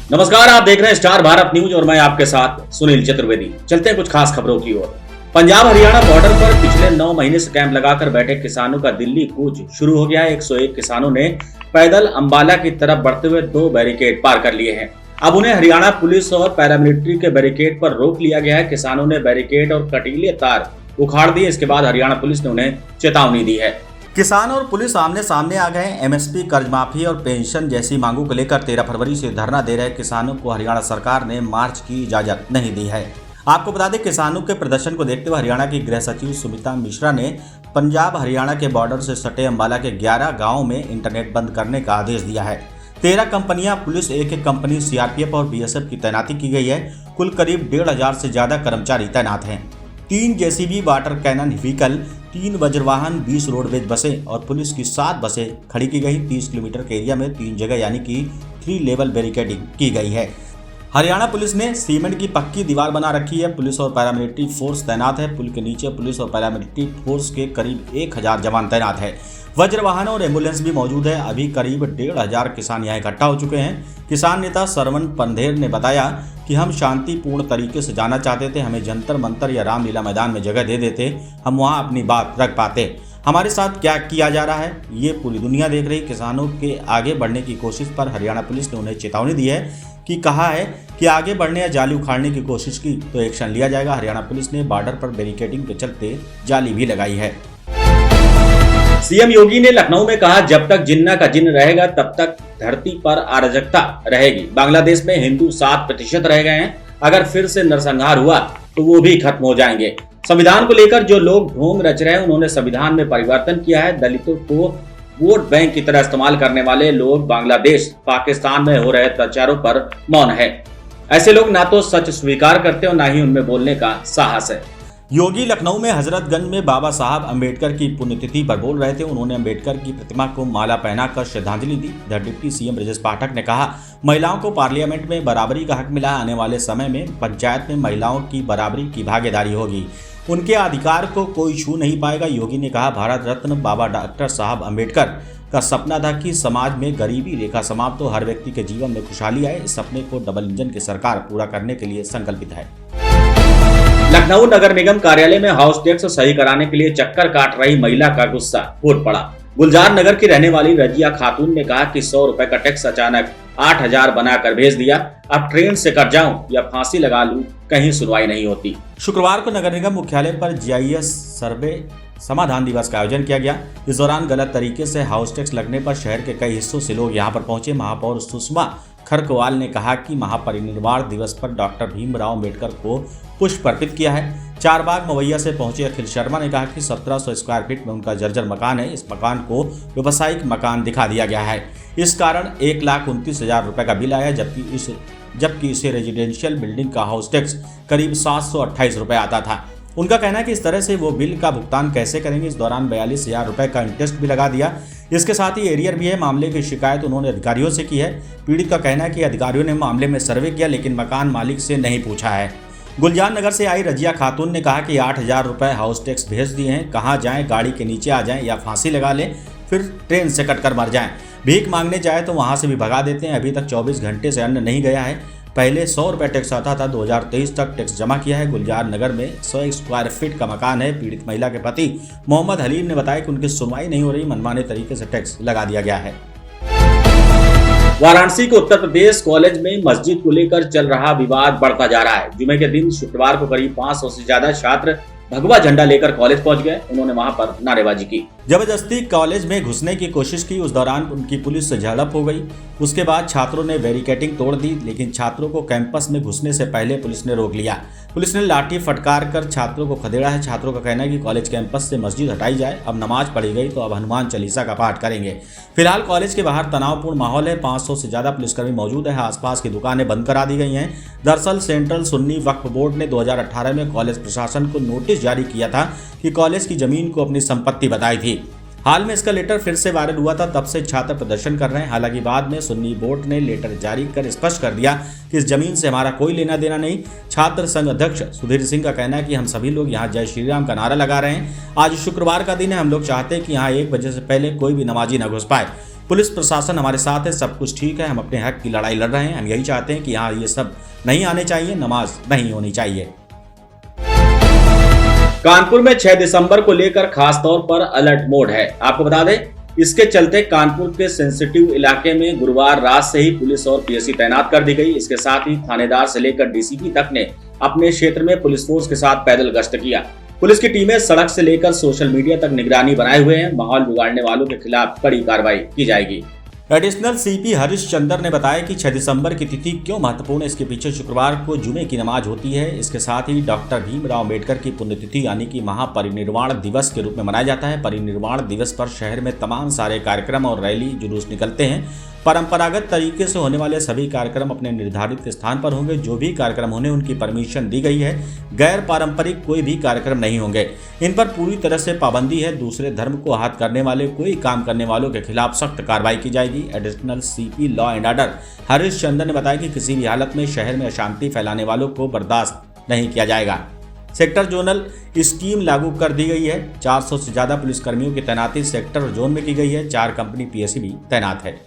नमस्कार, आप देख रहे हैं स्टार भारत न्यूज और मैं आपके साथ सुनील चतुर्वेदी। चलते हैं कुछ खास खबरों की ओर। पंजाब हरियाणा बॉर्डर पर पिछले 9 महीने से कैंप लगाकर बैठे किसानों का दिल्ली कूच शुरू हो गया है। 101 किसानों ने पैदल अंबाला की तरफ बढ़ते हुए 2 बैरिकेड पार कर लिए हैं। अब उन्हें हरियाणा पुलिस और पैरामिलिट्री के बैरिकेड पर रोक लिया गया है। किसानों ने बैरिकेड और कटीले तार उखाड़ दिए। इसके बाद हरियाणा पुलिस ने उन्हें चेतावनी दी है। किसान और पुलिस आमने सामने आ गए। एमएसपी, कर्ज माफी और पेंशन जैसी मांगों को लेकर 13 फरवरी से धरना दे रहे किसानों को हरियाणा सरकार ने मार्च की इजाजत नहीं दी है। आपको बता दें, किसानों के प्रदर्शन को देखते हुए हरियाणा की गृह सचिव सुमिता मिश्रा ने पंजाब हरियाणा के बॉर्डर से सटे अंबाला के 11 गाँव में इंटरनेट बंद करने का आदेश दिया है। 13 कंपनियां पुलिस, एक कंपनी सीआरपीएफ और बीएसएफ की तैनाती की गई है। कुल करीब 1,500 से ज्यादा कर्मचारी तैनात हैं। 3 जेसीबी, वाटर कैनन व्हीकल, 3 वज्रवाहन, 20 रोडवेज बसें और पुलिस की 7 बसें खड़ी की गई। 30 किलोमीटर के एरिया में 3 जगह यानी कि 3 लेवल बैरिकेडिंग की गई है। हरियाणा पुलिस ने सीमेंट की पक्की दीवार बना रखी है। पुलिस और पैरामिलिट्री फोर्स तैनात है। पुल के नीचे पुलिस और पैरामिलिट्री फोर्स के करीब 1000 जवान तैनात है। वज्रवाहन और एम्बुलेंस भी मौजूद है। अभी करीब 1,500 किसान यहाँ इकट्ठा हो चुके हैं। किसान नेता सरवण पंधेर ने बताया कि हम शांतिपूर्ण तरीके से जाना चाहते थे। हमें जंतर मंतर या रामलीला मैदान में जगह दे देते, हम वहाँ अपनी बात रख पाते। हमारे साथ क्या किया जा रहा है ये पूरी दुनिया देख रही। किसानों के आगे बढ़ने की कोशिश पर हरियाणा पुलिस ने उन्हें चेतावनी दी है कि कहा है कि आगे बढ़ने या जाली उखाड़ने की कोशिश की तो एक्शन लिया जाएगा। हरियाणा पुलिस ने बॉर्डर पर बैरिकेडिंग के चलते जाली भी लगाई है। सीएम योगी ने लखनऊ में कहा, जब तक जिन्ना का जिन्न रहेगा तब तक धरती पर अराजकता रहेगी। बांग्लादेश में हिंदू 7% रह गए हैं। अगर फिर से नरसंहार हुआ तो वो भी खत्म हो जाएंगे। संविधान को लेकर जो लोग ढोंग रच रहे हैं, उन्होंने संविधान में परिवर्तन किया है। दलितों को वोट बैंक की तरह इस्तेमाल करने वाले लोग बांग्लादेश, पाकिस्तान में हो रहे अत्याचारों पर मौन है। ऐसे लोग ना तो सच स्वीकार करते और ना ही उनमें बोलने का साहस है। योगी लखनऊ में हजरतगंज में बाबा साहब अंबेडकर की पुण्यतिथि पर बोल रहे थे। उन्होंने अंबेडकर की प्रतिमा को माला पहनाकर श्रद्धांजलि दी। इधर डिप्टी सीएम ब्रजेश पाठक ने कहा, महिलाओं को पार्लियामेंट में बराबरी का हक मिला है। आने वाले समय में पंचायत में महिलाओं की बराबरी की भागीदारी होगी। उनके अधिकार को कोई छू नहीं पाएगा। योगी ने कहा, भारत रत्न बाबा डॉक्टर साहब अंबेडकर का सपना था कि समाज में गरीबी रेखा समाप्त हो, हर व्यक्ति के जीवन में खुशहाली आए। इस सपने को डबल इंजन की सरकार पूरा करने के लिए संकल्पित है। लखनऊ नगर निगम कार्यालय में हाउस टैक्स सही कराने के लिए चक्कर काट रही महिला का गुस्सा फूट पड़ा। गुलजार नगर की रहने वाली रजिया खातून ने कहा कि 100 रुपए का टैक्स अचानक 8,000 बनाकर भेज दिया। अब ट्रेन से कट जाऊं या फांसी लगा लूं, कहीं सुनवाई नहीं होती। शुक्रवार को नगर निगम मुख्यालय पर जीआईएस सर्वे समाधान दिवस का आयोजन किया गया। इस दौरान गलत तरीके से हाउस टैक्स लगने पर शहर के कई हिस्सों से लोग यहां पर पहुंचे। महापौर सुषमा खरकवाल ने कहा कि महापरिनिर्वाण दिवस पर डॉक्टर भीमराव अम्बेडकर को पुष्प अर्पित किया है। चारबाग मवैया से पहुंचे अखिल शर्मा ने कहा कि 1700 स्क्वायर फीट में उनका जर्जर मकान है। इस मकान को व्यावसायिक मकान दिखा दिया गया है। इस कारण 1,29,000 रुपए का बिल आया, जबकि इसे रेजिडेंशियल बिल्डिंग का हाउस टैक्स करीब 728 रुपए आता था। उनका कहना है कि इस तरह से वो बिल का भुगतान कैसे करेंगे। इस दौरान 42,000 रुपए का इंटरेस्ट भी लगा दिया। इसके साथ ही एरियर भी है। मामले की शिकायत उन्होंने अधिकारियों से की है। पीड़ित का कहना है कि अधिकारियों ने मामले में सर्वे किया लेकिन मकान मालिक से नहीं पूछा है। गुलजार नगर से आई रजिया खातून ने कहा कि 8,000 रुपए हाउस टैक्स भेज दिए हैं। कहाँ जाएं, गाड़ी के नीचे आ जाएं या फांसी लगा लें, फिर ट्रेन से कटकर मर जाएं। भीख मांगने जाए तो वहां से भी भगा देते हैं। अभी तक 24 घंटे से अन्न नहीं गया है। पहले 100 रुपये टैक्स आता था। 2023 तक टैक्स जमा किया है। गुलजार नगर में 100 स्क्वायर फीट का मकान है। पीड़ित महिला के पति मोहम्मद हलीम ने बताया कि उनकी सुनवाई नहीं हो रही, मनमाने तरीके से टैक्स लगा दिया गया है। वाराणसी के उत्तर प्रदेश कॉलेज में मस्जिद को लेकर चल रहा विवाद बढ़ता जा रहा है। जुमे के दिन शुक्रवार को करीब 500 से ज्यादा छात्र भगवा झंडा लेकर कॉलेज पहुंच गए। उन्होंने वहां पर नारेबाजी की, जबरदस्ती कॉलेज में घुसने की कोशिश की। उस दौरान उनकी पुलिस से झड़प हो गई। उसके बाद छात्रों ने बैरिकेडिंग तोड़ दी, लेकिन छात्रों को कैंपस में घुसने से पहले पुलिस ने रोक लिया। पुलिस ने लाठी फटकार कर छात्रों को खदेड़ा है। छात्रों का कहना है कि कॉलेज कैंपस से मस्जिद हटाई जाए। अब नमाज पढ़ी गई तो अब हनुमान चालीसा का पाठ करेंगे। फिलहाल कॉलेज के बाहर तनावपूर्ण माहौल है। 500 से ज्यादा पुलिसकर्मी मौजूद है। आसपास की दुकानें बंद करा दी गई हैं। दरअसल सेंट्रल सुन्नी वक्फ बोर्ड ने 2018 में कॉलेज प्रशासन को नोटिस जारी किया था कि कॉलेज की जमीन को अपनी संपत्ति बताई थी। हाल में इसका लेटर फिर से वायरल हुआ था। तब से छात्र प्रदर्शन कर रहे हैं। हालांकि बाद में सुन्नी बोर्ड ने लेटर जारी कर स्पष्ट कर दिया कि इस जमीन से हमारा कोई लेना देना नहीं। छात्र संघ अध्यक्ष सुधीर सिंह का कहना है कि हम सभी लोग यहाँ जय श्री राम का नारा लगा रहे हैं। आज शुक्रवार का दिन है। हम लोग चाहते हैं कि यहाँ 1 बजे से पहले कोई भी नमाजी न घुस पाए। पुलिस प्रशासन हमारे साथ है, सब कुछ ठीक है, हम अपने हक की लड़ाई लड़ रहे हैं। हम यही चाहते हैं कि यहाँ ये सब नहीं आने चाहिए, नमाज नहीं होनी चाहिए। कानपुर में 6 दिसंबर को लेकर खास तौर पर अलर्ट मोड है। आपको बता दें, इसके चलते कानपुर के सेंसिटिव इलाके में गुरुवार रात से ही पुलिस और पीएसी तैनात कर दी गई। इसके साथ ही थानेदार से लेकर डीसीपी तक ने अपने क्षेत्र में पुलिस फोर्स के साथ पैदल गश्त किया। पुलिस की टीमें सड़क से लेकर सोशल मीडिया तक निगरानी बनाए हुए हैं। माहौल बिगाड़ने वालों के खिलाफ कड़ी कार्रवाई की जाएगी। एडिशनल सीपी हरीश चंदर ने बताया कि 6 दिसंबर की तिथि क्यों महत्वपूर्ण है। इसके पीछे शुक्रवार को जुमे की नमाज होती है। इसके साथ ही डॉक्टर भीमराव अम्बेडकर की पुण्यतिथि यानी कि महापरिनिर्वाण दिवस के रूप में मनाया जाता है। परिनिर्वाण दिवस पर शहर में तमाम सारे कार्यक्रम और रैली जुलूस निकलते हैं। परंपरागत तरीके से होने वाले सभी कार्यक्रम अपने निर्धारित स्थान पर होंगे। जो भी कार्यक्रम होने उनकी परमिशन दी गई है। गैर पारंपरिक कोई भी कार्यक्रम नहीं होंगे। इन पर पूरी तरह से पाबंदी है। दूसरे धर्म को आहत करने वाले कोई काम करने वालों के खिलाफ सख्त कार्रवाई की जाएगी। Additional CP law and order Harish Chander ने बताया कि किसी भी हालत में शहर में अशांति फैलाने वालों को बर्दाश्त नहीं किया जाएगा। सेक्टर जोनल स्कीम लागू कर दी गई है। 400 से ज्यादा पुलिसकर्मियों की तैनाती सेक्टर जोन में की गई है। 4 कंपनी पीएसी भी तैनात है।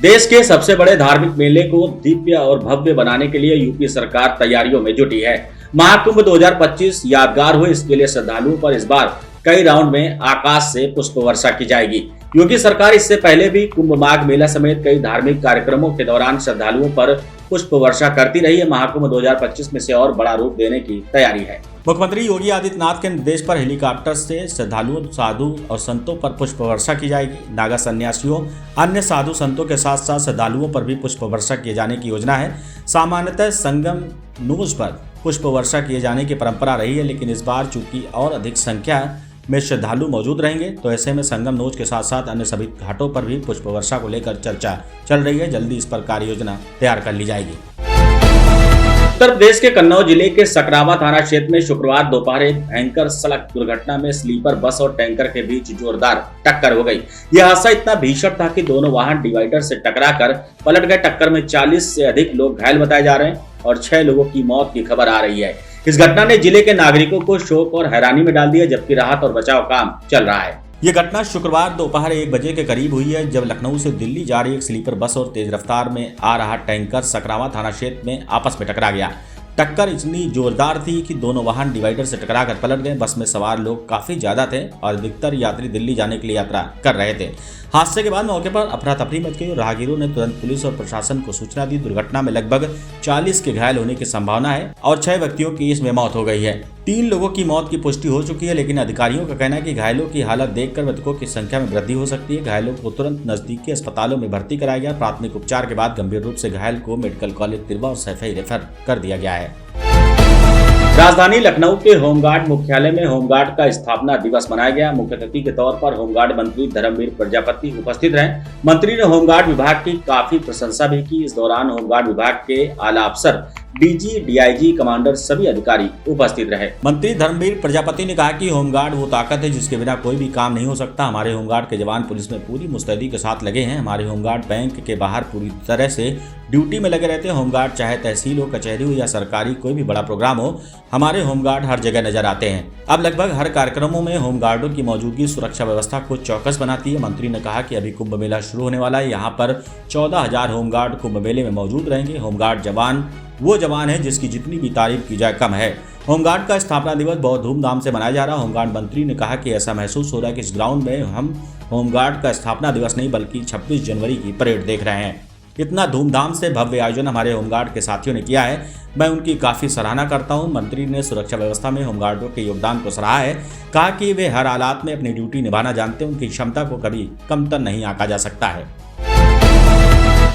देश के सबसे बड़े धार्मिक मेले को दिव्य और भव्य बनाने के लिए यूपी सरकार तैयारियों में जुटी है। महाकुंभ 2025 यादगार हो, इसके लिए श्रद्धालुओं पर इस बार कई राउंड में आकाश से पुष्प वर्षा की जाएगी। योगी सरकार इससे पहले भी कुंभ माघ मेला समेत कई धार्मिक कार्यक्रमों के दौरान श्रद्धालुओं पर पुष्प वर्षा करती रही है। महाकुंभ 2025 में से और बड़ा रूप देने की तैयारी है। मुख्यमंत्री योगी आदित्यनाथ के निर्देश पर हेलीकॉप्टर से श्रद्धालुओं, साधु और संतों पर पुष्प वर्षा की जाएगी। नागा सन्यासियों, अन्य साधु संतों के साथ साथ श्रद्धालुओं पर भी पुष्प वर्षा किए जाने की योजना है। सामान्यतः संगम नोज पर पुष्प वर्षा किए जाने की परंपरा रही है, लेकिन इस बार चूंकि और अधिक संख्या में श्रद्धालु मौजूद रहेंगे, तो ऐसे में संगम नोज के साथ साथ अन्य सभी घाटों पर भी पुष्प वर्षा को लेकर चर्चा चल रही है। जल्दी इस पर कार्य योजना तैयार कर ली जाएगी। उत्तर प्रदेश के कन्नौज जिले के सकरावा थाना क्षेत्र में शुक्रवार दोपहर एक भयंकर सड़क दुर्घटना में स्लीपर बस और टैंकर के बीच जोरदार टक्कर हो गई। यह हादसा इतना भीषण था कि दोनों वाहन डिवाइडर से टकराकर पलट गए। टक्कर में 40 से अधिक लोग घायल बताए जा रहे हैं और 6 लोगों की मौत की खबर आ रही है। इस घटना ने जिले के नागरिकों को शोक और हैरानी में डाल दिया, जबकि राहत और बचाव काम चल रहा है। ये घटना शुक्रवार दोपहर 1 बजे के करीब हुई है, जब लखनऊ से दिल्ली जा रही एक स्लीपर बस और तेज रफ्तार में आ रहा टैंकर सकरावा थाना क्षेत्र में आपस में टकरा गया। टक्कर इतनी जोरदार थी कि दोनों वाहन डिवाइडर से टकराकर पलट गए। बस में सवार लोग काफी ज्यादा थे और अधिकतर यात्री दिल्ली जाने के लिए यात्रा कर रहे थे। हादसे के बाद मौके पर अफरा तफरी मच गई और राहगीरों ने तुरंत पुलिस और प्रशासन को सूचना दी। दुर्घटना में लगभग 40 के घायल होने की संभावना है और 6 व्यक्तियों की इसमें मौत हो गई है। 3 लोगों की मौत की पुष्टि हो चुकी है, लेकिन अधिकारियों का कहना है कि घायलों की हालत देखकर मृतकों की संख्या में वृद्धि हो सकती है। घायलों को तुरंत नजदीकी अस्पतालों में भर्ती कराया गया। प्राथमिक उपचार के बाद गंभीर रूप से घायल को मेडिकल कॉलेज तिरवा और सैफई रेफर कर दिया गया है। राजधानी लखनऊ के होमगार्ड मुख्यालय में होमगार्ड का स्थापना दिवस मनाया गया। मुख्य अतिथि के तौर पर होमगार्ड मंत्री धर्मवीर प्रजापति उपस्थित रहे। मंत्री ने होमगार्ड विभाग की काफी प्रशंसा भी की। इस दौरान होमगार्ड विभाग के आला अफसर, डीजी, डीआईजी, कमांडर सभी अधिकारी उपस्थित रहे। मंत्री धर्मवीर प्रजापति ने कहा कि होमगार्ड वो ताकत है जिसके बिना कोई भी काम नहीं हो सकता। हमारे होमगार्ड के जवान पुलिस में पूरी मुस्तैदी के साथ लगे हैं। हमारे होमगार्ड बैंक के बाहर पूरी तरह से ड्यूटी में लगे रहते हैं। होमगार्ड चाहे तहसील हो, कचहरी हो या सरकारी कोई भी बड़ा प्रोग्राम हो, हमारे होमगार्ड हर जगह नजर आते हैं। अब लगभग हर कार्यक्रमों में होमगार्डों की मौजूदगी सुरक्षा व्यवस्था को चौकस बनाती है। मंत्री ने कहा कि अभी कुंभ मेला शुरू होने वाला है। यहाँ पर 14,000 होमगार्ड कुंभ मेले में मौजूद रहेंगे। होमगार्ड जवान वो जवान है जिसकी जितनी भी तारीफ की जाए कम है। होमगार्ड का स्थापना दिवस बहुत धूमधाम से मनाया जा रहा है। होमगार्ड मंत्री ने कहा कि ऐसा महसूस हो रहा है कि इस ग्राउंड में हम होमगार्ड का स्थापना दिवस नहीं बल्कि 26 जनवरी की परेड देख रहे हैं। इतना धूमधाम से भव्य आयोजन हमारे होमगार्ड के साथियों ने किया है, मैं उनकी काफ़ी सराहना करता हूं। मंत्री ने सुरक्षा व्यवस्था में होमगार्डों के योगदान को सराहा है। कहा कि वे हर हालात में अपनी ड्यूटी निभाना जानते हैं। उनकी क्षमता को कभी कमतर नहीं आंका जा सकता है।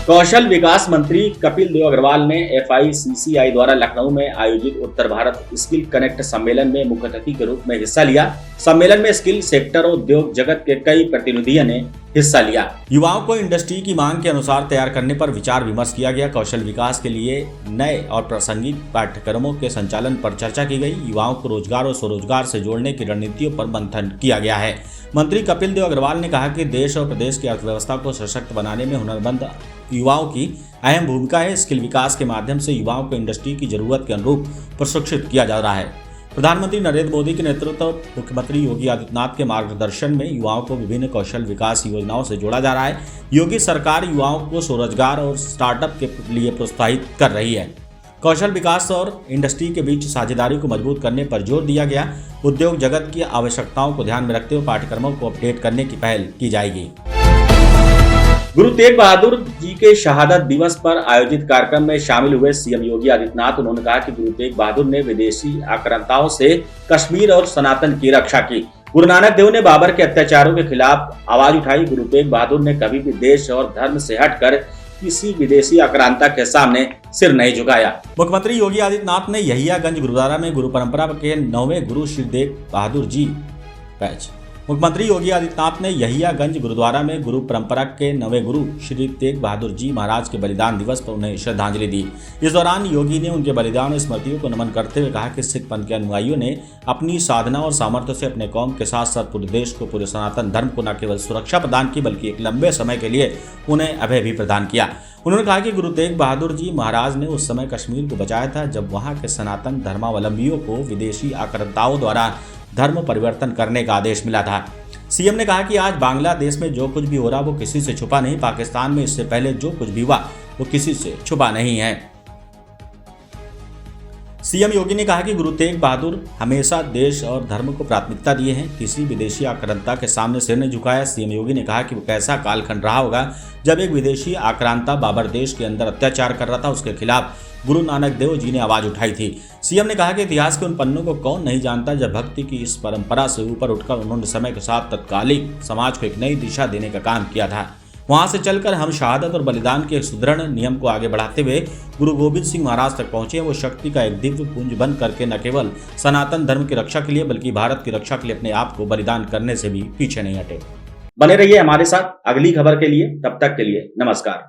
कौशल विकास मंत्री कपिल देव अग्रवाल ने FICCI द्वारा लखनऊ में आयोजित उत्तर भारत स्किल कनेक्ट सम्मेलन में मुख्य अतिथि के रूप में हिस्सा लिया। सम्मेलन में स्किल सेक्टर और उद्योग जगत के कई प्रतिनिधियों ने हिस्सा लिया। युवाओं को इंडस्ट्री की मांग के अनुसार तैयार करने पर विचार विमर्श किया गया। कौशल विकास के लिए नए और प्रासंगिक पाठ्यक्रमों के संचालन पर चर्चा की गई। युवाओं को रोजगार और स्वरोजगार से जोड़ने की रणनीतियों पर मंथन किया गया है। मंत्री कपिल देव अग्रवाल ने कहा कि देश और प्रदेश की अर्थव्यवस्था को सशक्त बनाने में हुनरमंद युवाओं की अहम भूमिका है। स्किल विकास के माध्यम से युवाओं को इंडस्ट्री की जरूरत के अनुरूप प्रशिक्षित किया जा रहा है। प्रधानमंत्री नरेंद्र मोदी के नेतृत्व मुख्यमंत्री योगी आदित्यनाथ के मार्गदर्शन में युवाओं को विभिन्न कौशल विकास योजनाओं से जोड़ा जा रहा है। योगी सरकार युवाओं को स्वरोजगार और स्टार्टअप के लिए प्रोत्साहित कर रही है। कौशल विकास और इंडस्ट्री के बीच साझेदारी को मजबूत करने पर जोर दिया गया। उद्योग जगत की आवश्यकताओं को ध्यान में रखते हुए पाठ्यक्रमों को अपडेट करने की पहल की जाएगी। गुरु तेग बहादुर जी के शहादत दिवस पर आयोजित कार्यक्रम में शामिल हुए सीएम योगी आदित्यनाथ। उन्होंने कहा कि गुरु तेग बहादुर ने विदेशी आक्रांताओं से कश्मीर और सनातन की रक्षा की। गुरु नानक देव ने बाबर के अत्याचारों के खिलाफ आवाज उठाई। गुरु तेग बहादुर ने कभी भी देश और धर्म से हटकर किसी विदेशी आक्रांता के सामने सिर नहीं झुकाया। मुख्यमंत्री योगी आदित्यनाथ ने यहियागंज गुरुद्वारा में गुरु परंपरा के 9वें गुरु श्री तेग बहादुर जी मुख्यमंत्री योगी आदित्यनाथ ने यहियागंज गुरुद्वारा में गुरु परंपरा के 9वें गुरु श्री तेग बहादुर जी महाराज के बलिदान दिवस पर उन्हें श्रद्धांजलि दी। इस दौरान योगी ने उनके बलिदान और स्मृतियों को नमन करते हुए कहा कि सिख पंथ के अनुयायियों ने अपनी साधना और सामर्थ्य से अपने कौम के साथ साथ पूरे देश को, पूरे सनातन धर्म को न केवल सुरक्षा प्रदान की बल्कि एक लंबे समय के लिए उन्हें अभय भी प्रदान किया। उन्होंने कहा कि गुरु तेग बहादुर जी महाराज ने उस समय कश्मीर को बचाया था जब वहाँ के सनातन धर्मावलंबियों को विदेशी आक्रांताओं द्वारा धर्म परिवर्तन करने का आदेश मिला था। सीएम ने कहा कि आज बांग्लादेश में जो कुछ भी हो रहा वो किसी से छुपा नहीं। पाकिस्तान में इससे पहले जो कुछ भी हुआ वो किसी से छुपा नहीं है। सीएम योगी ने कहा कि गुरु तेग बहादुर हमेशा देश और धर्म को प्राथमिकता दिए हैं, किसी विदेशी आक्रांता के सामने सिर नहीं झुकाया। सीएम योगी ने कहा कि वो कैसा कालखंड रहा होगा जब एक विदेशी आक्रांता बाबर देश के अंदर अत्याचार कर रहा था, उसके खिलाफ गुरु नानक देव जी ने आवाज उठाई थी। सीएम ने कहा कि इतिहास के उन पन्नों को कौन नहीं जानता जब भक्ति की इस परंपरा से ऊपर उठकर उन्होंने समय के साथ तत्कालिक समाज को एक नई दिशा देने का काम किया था। वहां से चलकर हम शहादत और बलिदान के एक सुदृढ़ नियम को आगे बढ़ाते हुए गुरु गोविंद सिंह महाराज तक पहुंचे। वो शक्ति का एक दिव्य पुंज बन करके न केवल सनातन धर्म की रक्षा के लिए बल्कि भारत की रक्षा के लिए अपने आप को बलिदान करने से भी पीछे नहीं हटे। बने रहिए हमारे साथ अगली खबर के लिए, तब तक के लिए नमस्कार।